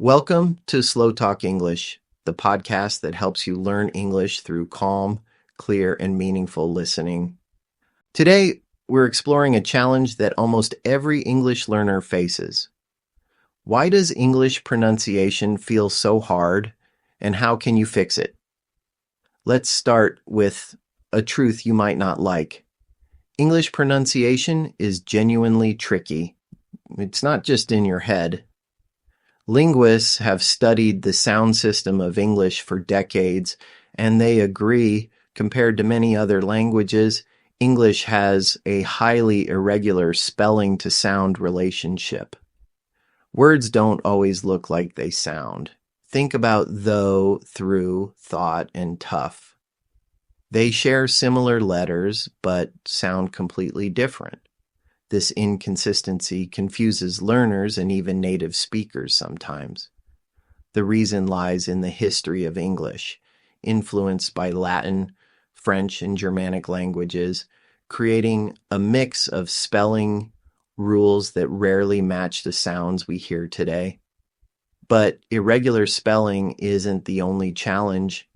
Welcome to SlowTalk English, the podcast that helps you learn English through calm, clear, and meaningful listening. Today, we're exploring a challenge that almost every English learner faces. Why does English pronunciation feel so hard, and how can you fix it? Let's start with a truth you might not like. English pronunciation is genuinely tricky. It's not just in your head. Linguists have studied the sound system of English for decades, and they agree, compared to many other languages, English has a highly irregular spelling-to-sound relationship. Words don't always look like they sound. Think about though, through, thought, and tough. They share similar letters, but sound completely different. This inconsistency confuses learners and even native speakers sometimes. The reason lies in the history of English, influenced by Latin, French, and Germanic languages, creating a mix of spelling rules that rarely match the sounds we hear today. But irregular spelling isn't the only challenge.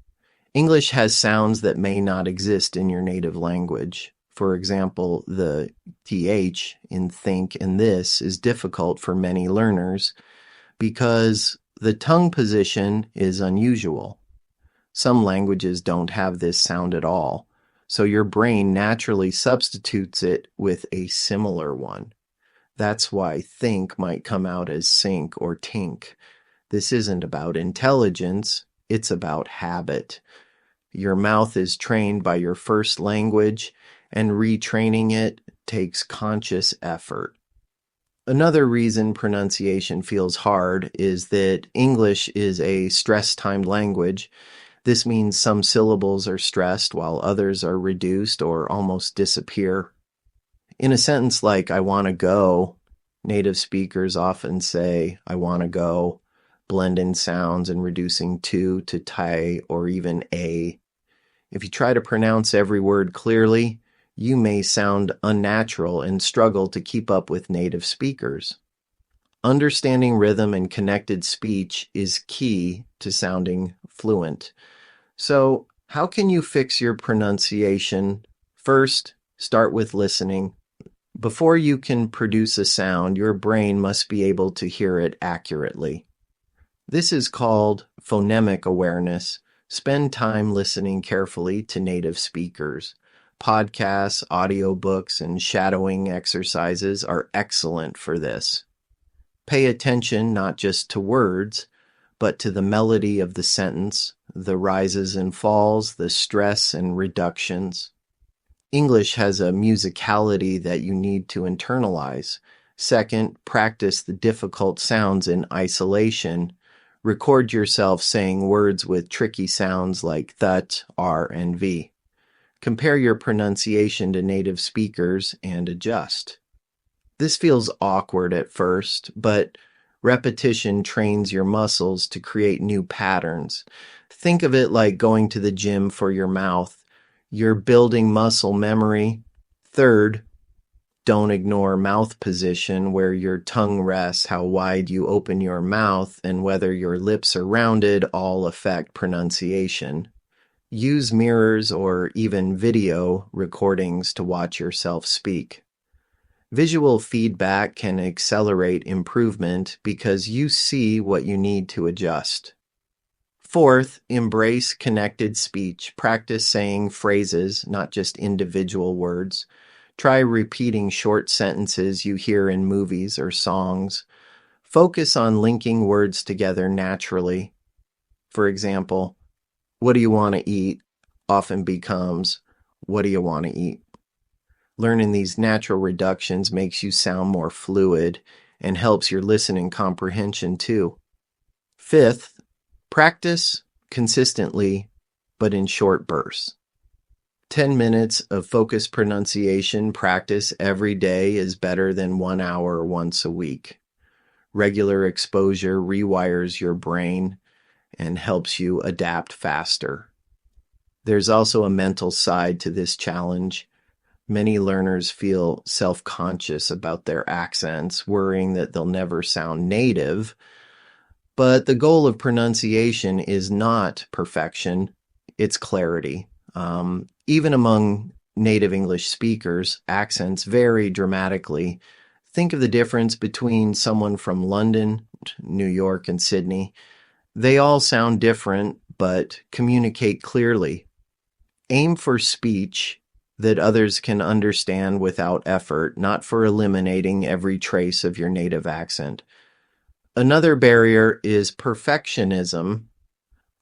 English has sounds that may not exist in your native language. For example, the TH in think and this is difficult for many learners because the tongue position is unusual. Some languages don't have this sound at all, so your brain naturally substitutes it with a similar one. That's why think might come out as sink or tink. This isn't about intelligence, it's about habit. Your mouth is trained by your first language, and retraining it takes conscious effort. Another reason pronunciation feels hard is that English is a stress-timed language. This means some syllables are stressed while others are reduced or almost disappear. In a sentence like, I want to go, native speakers often say, I want to go, blend in sounds and reducing to tai or even a. If you try to pronounce every word clearly, you may sound unnatural and struggle to keep up with native speakers. Understanding rhythm and connected speech is key to sounding fluent. So, how can you fix your pronunciation? First, start with listening. Before you can produce a sound, your brain must be able to hear it accurately. This is called phonemic awareness. Spend time listening carefully to native speakers. Podcasts, audiobooks, and shadowing exercises are excellent for this. Pay attention not just to words, but to the melody of the sentence, the rises and falls, the stress and reductions. English has a musicality that you need to internalize. Second, practice the difficult sounds in isolation. Record yourself saying words with tricky sounds like th, r, and v. Compare your pronunciation to native speakers and adjust. This feels awkward at first, but repetition trains your muscles to create new patterns. Think of it like going to the gym for your mouth. You're building muscle memory. Third, don't ignore mouth position, where your tongue rests, how wide you open your mouth, and whether your lips are rounded all affect pronunciation. Use mirrors or even video recordings to watch yourself speak. Visual feedback can accelerate improvement because you see what you need to adjust. Fourth, embrace connected speech. Practice saying phrases, not just individual words. Try repeating short sentences you hear in movies or songs. Focus on linking words together naturally. For example, what do you want to eat often becomes, what do you want to eat? Learning these natural reductions makes you sound more fluid and helps your listening comprehension too. Fifth, practice consistently, but in short bursts. 10 minutes of focused pronunciation practice every day is better than 1 hour once a week. Regular exposure rewires your brain and helps you adapt faster. There's also a mental side to this challenge. Many learners feel self-conscious about their accents, worrying that they'll never sound native. But the goal of pronunciation is not perfection, it's clarity. Even among native English speakers, accents vary dramatically. Think of the difference between someone from London, New York, and Sydney. They all sound different, but communicate clearly. Aim for speech that others can understand without effort, not for eliminating every trace of your native accent. Another barrier is perfectionism.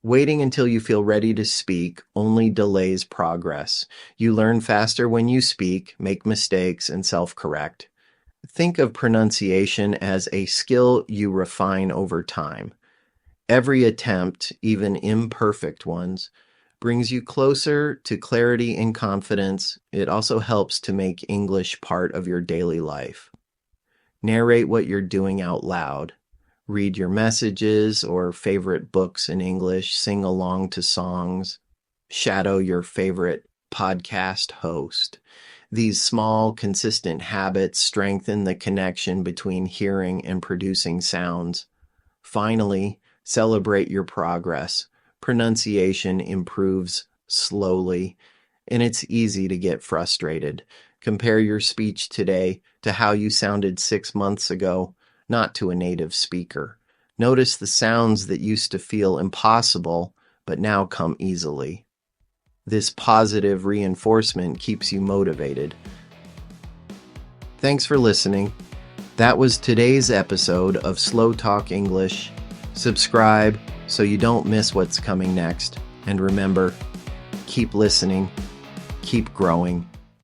Waiting until you feel ready to speak only delays progress. You learn faster when you speak, make mistakes, and self-correct. Think of pronunciation as a skill you refine over time. Every attempt, even imperfect ones, brings you closer to clarity and confidence. It also helps to make English part of your daily life. Narrate what you're doing out loud. Read your messages or favorite books in English, sing along to songs, shadow your favorite podcast host. These small, consistent habits strengthen the connection between hearing and producing sounds. Finally, celebrate your progress. Pronunciation improves slowly, and it's easy to get frustrated. Compare your speech today to how you sounded 6 months ago, not to a native speaker. Notice the sounds that used to feel impossible, but now come easily. This positive reinforcement keeps you motivated. Thanks for listening. That was today's episode of SlowTalk English. Subscribe so you don't miss what's coming next. And remember, keep listening, keep growing,